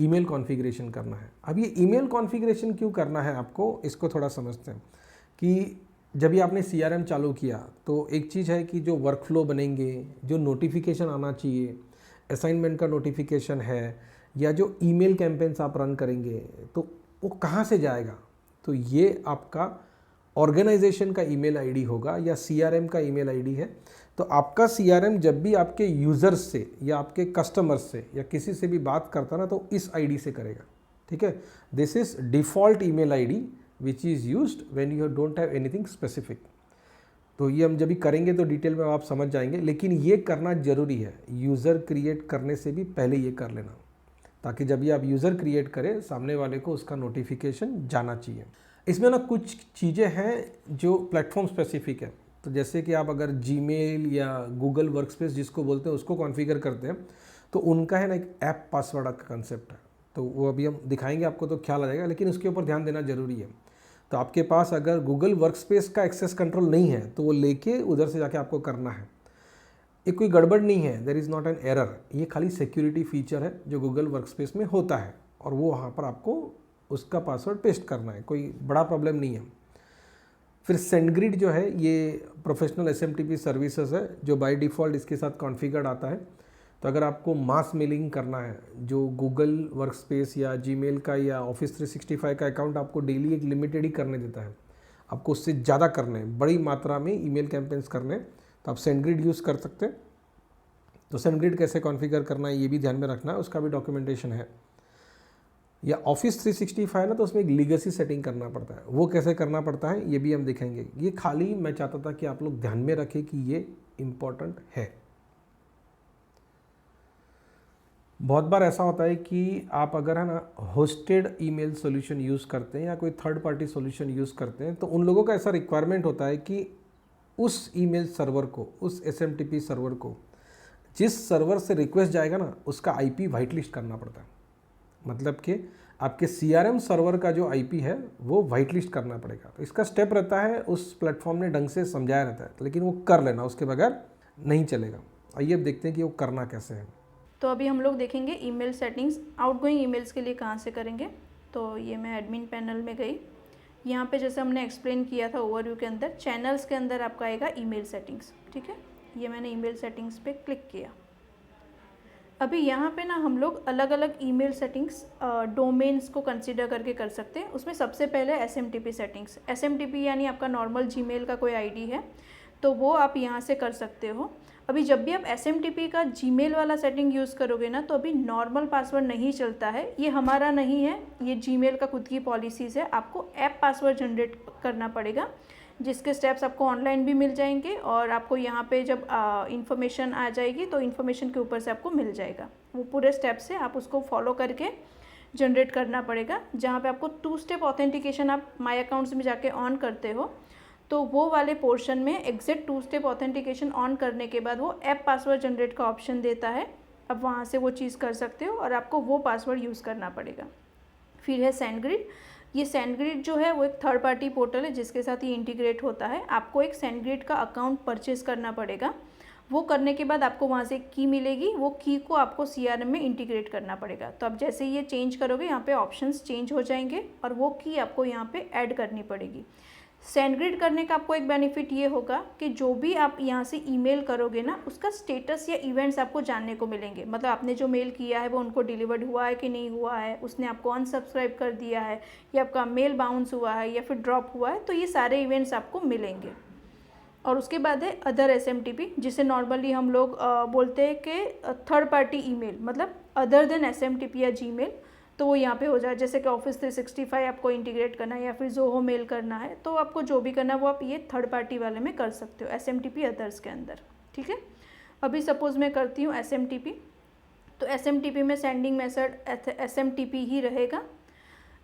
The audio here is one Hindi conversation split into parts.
ईमेल कॉन्फ़िगरेशन करना है। अब ये ईमेल कॉन्फ़िगरेशन क्यों करना है आपको, इसको थोड़ा समझते हैं कि जब भी आपने CRM चालू किया तो एक चीज़ है कि जो वर्कफ्लो बनेंगे, जो नोटिफिकेशन आना चाहिए, असाइनमेंट का नोटिफिकेशन है, या जो ईमेल कैंपेन्स आप रन करेंगे तो वो कहाँ से जाएगा। तो ये आपका ऑर्गेनाइजेशन का ईमेल आईडी होगा या CRM का ईमेल आईडी है। तो आपका CRM जब भी आपके यूज़र्स से या आपके कस्टमर्स से या किसी से भी बात करता ना तो इस आईडी से करेगा, ठीक है। This is default email ID which is used when you don't have anything specific. तो ये हम जब भी करेंगे तो डिटेल में आप समझ जाएंगे, लेकिन ये करना ज़रूरी है। यूज़र क्रिएट करने से भी पहले ये कर लेना, ताकि जब भी आप यूज़र क्रिएट करें सामने वाले को उसका नोटिफिकेशन जाना चाहिए। इसमें ना कुछ चीज़ें हैं जो प्लेटफॉर्म स्पेसिफिक है। तो जैसे कि आप अगर जीमेल या गूगल वर्कस्पेस जिसको बोलते हैं उसको कॉन्फ़िगर करते हैं तो उनका है ना एक ऐप पासवर्ड का कंसेप्ट है। तो वो अभी हम दिखाएंगे आपको तो ख्याल आ जाएगा, लेकिन उसके ऊपर ध्यान देना ज़रूरी है। तो आपके पास अगर गूगल वर्कस्पेस का एक्सेस कंट्रोल नहीं है तो वो लेके उधर से जाके आपको करना है। ये कोई गड़बड़ नहीं है, there is not an error. ये खाली सिक्योरिटी फीचर है जो गूगल वर्कस्पेस में होता है और वो वहाँ पर आपको उसका पासवर्ड पेस्ट करना है, कोई बड़ा प्रॉब्लम नहीं है। फिर सेंडग्रिड जो है ये प्रोफेशनल SMTP सर्विसेज है जो बाय डिफ़ॉल्ट इसके साथ कॉन्फ़िगर्ड आता है। तो अगर आपको मास मेलिंग करना है, जो गूगल वर्कस्पेस या जीमेल का या ऑफिस 365 का अकाउंट आपको डेली एक लिमिटेड ही करने देता है, आपको उससे ज़्यादा करने हैं, बड़ी मात्रा में ईमेल कैंपेन्स करने हैं, तो आप सेंडग्रिड यूज़ कर सकते हैं। तो सेंडग्रिड कैसे कॉन्फ़िगर करना है ये भी ध्यान में रखना है, उसका भी डॉक्यूमेंटेशन है। या ऑफिस 365 ना तो उसमें एक लीगेसी सेटिंग करना पड़ता है, वो कैसे करना पड़ता है ये भी हम दिखाएंगे। ये खाली मैं चाहता था कि आप लोग ध्यान में रखें कि ये इम्पॉर्टेंट है। बहुत बार ऐसा होता है कि आप अगर है ना होस्टेड ईमेल सॉल्यूशन यूज़ करते हैं या कोई थर्ड पार्टी सॉल्यूशन यूज़ करते हैं तो उन लोगों का ऐसा रिक्वायरमेंट होता है कि उस ईमेल सर्वर को, उस SMTP सर्वर को, जिस सर्वर से रिक्वेस्ट जाएगा ना उसका IP वाइट लिस्ट करना पड़ता है। मतलब कि आपके CRM सर्वर का जो IP है वो वाइट लिस्ट करना पड़ेगा। तो इसका स्टेप रहता है, उस प्लेटफॉर्म ने ढंग से समझाया रहता है, लेकिन वो कर लेना, उसके बगैर नहीं चलेगा। आइए अब देखते हैं कि वो करना कैसे है। तो अभी हम लोग देखेंगे ईमेल सेटिंग्स आउटगोइंग ईमेल्स के लिए कहाँ से करेंगे। तो ये मैं एडमिन पैनल में गई। यहाँ पे जैसे हमने एक्सप्लेन किया था ओवरव्यू के अंदर, चैनल्स के अंदर आपका आएगा ईमेल सेटिंग्स, ठीक है। ये मैंने ईमेल सेटिंग्स पे क्लिक किया। अभी यहाँ पे ना हम लोग अलग अलग ईमेल सेटिंग्स डोमेन्स को कंसीडर करके कर सकते हैं। उसमें सबसे पहले SMTP सेटिंग्स, SMTP यानी आपका नॉर्मल जीमेल का कोई ID है तो वो आप यहाँ से कर सकते हो। अभी जब भी आप SMTP का जीमेल वाला सेटिंग यूज़ करोगे ना तो अभी नॉर्मल पासवर्ड नहीं चलता है, ये हमारा नहीं है, ये जीमेल का खुद की पॉलिसीज़ है। आपको ऐप पासवर्ड जनरेट करना पड़ेगा, जिसके स्टेप्स आपको ऑनलाइन भी मिल जाएंगे और आपको यहाँ पे जब इन्फॉर्मेशन आ जाएगी तो इन्फॉर्मेशन के ऊपर से आपको मिल जाएगा। वो पूरे स्टेप से आप उसको फॉलो करके जनरेट करना पड़ेगा। जहाँ पे आपको 2 स्टेप ऑथेंटिकेशन आप माई अकाउंट्स में जाके ऑन करते हो तो वो वाले पोर्शन में एग्जिट 2 स्टेप ऑथेंटिकेशन ऑन करने के बाद वो ऐप पासवर्ड जनरेट का ऑप्शन देता है। अब वहाँ से वो चीज़ कर सकते हो और आपको वो पासवर्ड यूज़ करना पड़ेगा। फिर है सेंडग्रिड। ये सेंडग्रिड जो है वो एक थर्ड पार्टी पोर्टल है जिसके साथ ये इंटीग्रेट होता है। आपको एक सेंडग्रिड का अकाउंट परचेज़ करना पड़ेगा। वो करने के बाद आपको वहाँ से एक की मिलेगी, वो की को आपको CRM में इंटीग्रेट करना पड़ेगा। तो अब जैसे ये चेंज करोगे यहाँ पे ऑप्शंस चेंज हो जाएंगे और वो की आपको यहाँ पे ऐड करनी पड़ेगी। सेंडग्रिड करने का आपको एक बेनिफिट ये होगा कि जो भी आप यहाँ से ईमेल करोगे ना उसका स्टेटस या इवेंट्स आपको जानने को मिलेंगे। मतलब आपने जो मेल किया है वो उनको डिलीवर्ड हुआ है कि नहीं हुआ है, उसने आपको अनसब्सक्राइब कर दिया है या आपका मेल बाउंस हुआ है या फिर ड्रॉप हुआ है, तो ये सारे इवेंट्स आपको मिलेंगे। और उसके बाद है अदर SMTP, जिसे नॉर्मली हम लोग बोलते हैं कि थर्ड पार्टी ईमेल, मतलब अदर देन SMTP या जीमेल, तो वो यहाँ पे हो जाए। जैसे कि ऑफिस 365 आपको इंटीग्रेट करना है या फिर जोहो मेल करना है, तो आपको जो भी करना है वो आप ये थर्ड पार्टी वाले में कर सकते हो SMTP अदर्स के अंदर, ठीक है। अभी सपोज़ मैं करती हूँ SMTP, तो SMTP में सेंडिंग मेथड SMTP ही रहेगा।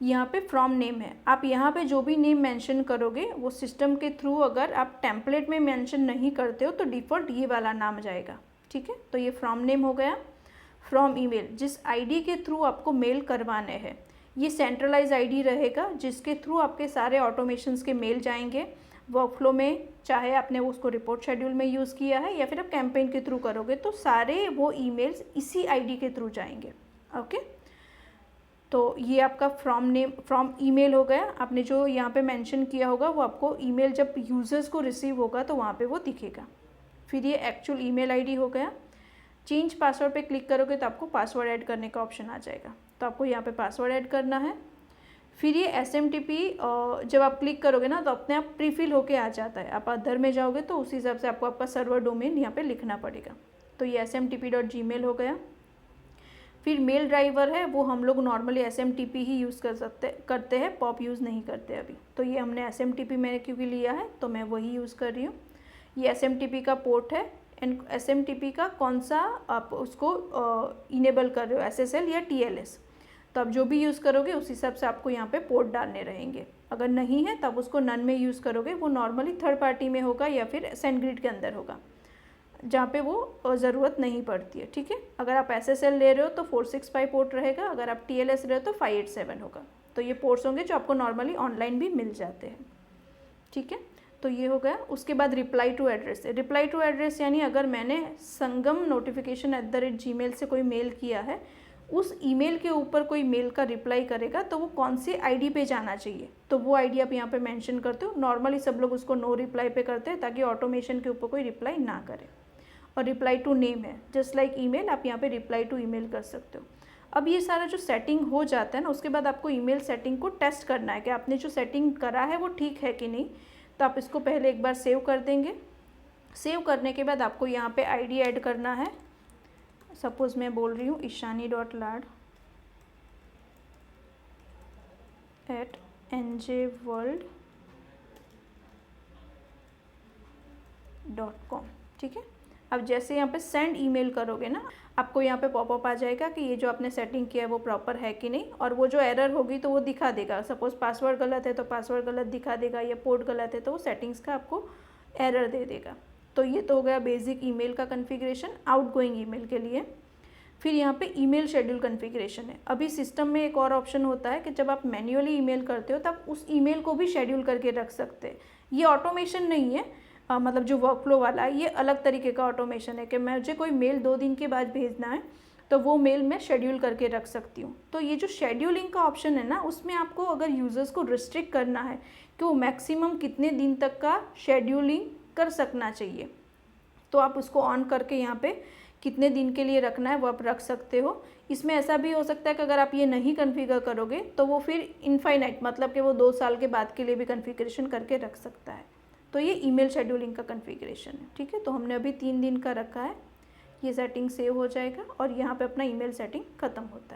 यहाँ पे फ्रॉम नेम है, आप यहाँ पे जो भी नेम मेंशन करोगे वो सिस्टम के थ्रू अगर आप टेम्पलेट में मेंशन नहीं करते हो तो डिफ़ॉल्ट ये वाला नाम जाएगा, ठीक है। तो ये फ्रॉम नेम हो गया। फ्रॉम ईमेल, जिस आईडी के थ्रू आपको मेल करवाने हैं, ये सेंट्रलाइज आईडी रहेगा जिसके थ्रू आपके सारे ऑटोमेशंस के मेल जाएंगे वर्कफ्लो में। चाहे आपने उसको रिपोर्ट शेड्यूल में यूज़ किया है या फिर आप कैंपेन के थ्रू करोगे तो सारे वो ईमेल्स इसी आईडी के थ्रू जाएंगे, ओके। तो ये आपका फ्रॉम ईमेल हो गया। आपने जो यहाँ पे मेंशन किया होगा वो आपको ईमेल जब यूज़र्स को रिसीव होगा तो वहाँ पे वो दिखेगा। फिर ये एक्चुअल ईमेल आईडी हो गया। चेंज पासवर्ड पे क्लिक करोगे तो आपको पासवर्ड ऐड करने का ऑप्शन आ जाएगा, तो आपको यहाँ पे पासवर्ड ऐड करना है। फिर ये SMTP जब आप क्लिक करोगे ना तो अपने आप प्रीफिल होके आ जाता है। आप अदर में जाओगे तो उस हिसाब से आपको आपका सर्वर डोमेन यहाँ पे लिखना पड़ेगा। तो ये smtp.gmail हो गया। फिर मेल ड्राइवर है वो हम लोग नॉर्मली SMTP ही यूज़ करते हैं, पॉप यूज़ नहीं करते अभी। तो ये हमने SMTP मैंने क्योंकि लिया है तो मैं वही यूज़ कर रही हूँ। ये SMTP का पोर्ट है एंड SMTP का कौन सा आप उसको इनेबल कर रहे हो, SSL या TLS। तो आप जो भी यूज़ करोगे उस हिसाब से आपको यहाँ पे पोर्ट डालने रहेंगे। अगर नहीं है तब उसको नन में यूज़ करोगे, वो नॉर्मली थर्ड पार्टी में होगा या फिर SendGrid के अंदर होगा जहाँ पे वो ज़रूरत नहीं पड़ती है। ठीक है, अगर आप SSL ले रहे हो तो 465 पोर्ट रहेगा, अगर आप TLS ले रहे हो तो 587 होगा। तो ये पोर्ट्स होंगे जो आपको नॉर्मली ऑनलाइन भी मिल जाते हैं। ठीक है, तो ये हो गया। उसके बाद reply to address. Reply to address यानी अगर मैंने sangam@gmail से कोई मेल किया है, उस ईमेल के ऊपर कोई मेल का रिप्लाई करेगा तो वो कौन सी आईडी पे जाना चाहिए, तो वो आईडी आप यहाँ पे मेंशन करते हो। नॉर्मली सब लोग उसको नो रिप्लाई पे करते हैं ताकि ऑटोमेशन के ऊपर कोई रिप्लाई ना करे। और रिप्लाई टू नेम है, जस्ट लाइक ईमेल, आप यहाँ पे रिप्लाई टू ईमेल कर सकते हो। अब ये सारा जो सेटिंग हो जाता है ना, उसके बाद आपको ईमेल सेटिंग को टेस्ट करना है कि आपने जो सेटिंग करा है वो ठीक है कि नहीं। तो आप इसको पहले एक बार सेव कर देंगे। सेव करने के बाद आपको यहाँ पे आईडी ऐड करना है। सपोज़ मैं बोल रही हूँ ishani.lad@njworld.com। ठीक है, अब जैसे यहाँ पे सेंड ईमेल करोगे ना, आपको यहाँ पे पॉपअप आ जाएगा कि ये जो आपने सेटिंग किया है वो प्रॉपर है कि नहीं, और वो जो एरर होगी तो वो दिखा देगा। सपोज़ पासवर्ड गलत है तो पासवर्ड गलत दिखा देगा, या पोर्ट गलत है तो वो सेटिंग्स का आपको एरर दे देगा। तो ये तो हो गया बेसिक ईमेल का कॉन्फ़िगरेशन आउटगोइंग ईमेल के लिए। फिर यहाँ पे ईमेल शेड्यूल कॉन्फ़िगरेशन है। अभी सिस्टम में एक और ऑप्शन होता है कि जब आप मैन्युअली ईमेल करते हो तब उस ईमेल को भी शेड्यूल करके रख सकते हैं। ये ऑटोमेशन नहीं है, मतलब जो वर्कफ्लो वाला है ये अलग तरीके का ऑटोमेशन है कि मुझे कोई मेल 2 दिन के बाद भेजना है तो वो मेल मैं शेड्यूल करके रख सकती हूँ। तो ये जो शेड्यूलिंग का ऑप्शन है ना, उसमें आपको अगर यूज़र्स को रिस्ट्रिक्ट करना है कि वो मैक्सिमम कितने दिन तक का शेड्यूलिंग कर सकना चाहिए, तो आप उसको ऑन करके यहाँ पे कितने दिन के लिए रखना है वो आप रख सकते हो। इसमें ऐसा भी हो सकता है कि अगर आप ये नहीं कॉन्फ़िगर करोगे तो वो फिर इनफाइनाइट, मतलब कि वो 2 साल के बाद के लिए भी कॉन्फ़िगरेशन करके रख सकता है। तो ये ईमेल शेड्यूलिंग का कॉन्फ़िगरेशन है। ठीक है, तो हमने अभी 3 दिन का रखा है। ये सेटिंग सेव हो जाएगा और यहाँ पे अपना ईमेल सेटिंग ख़त्म होता है।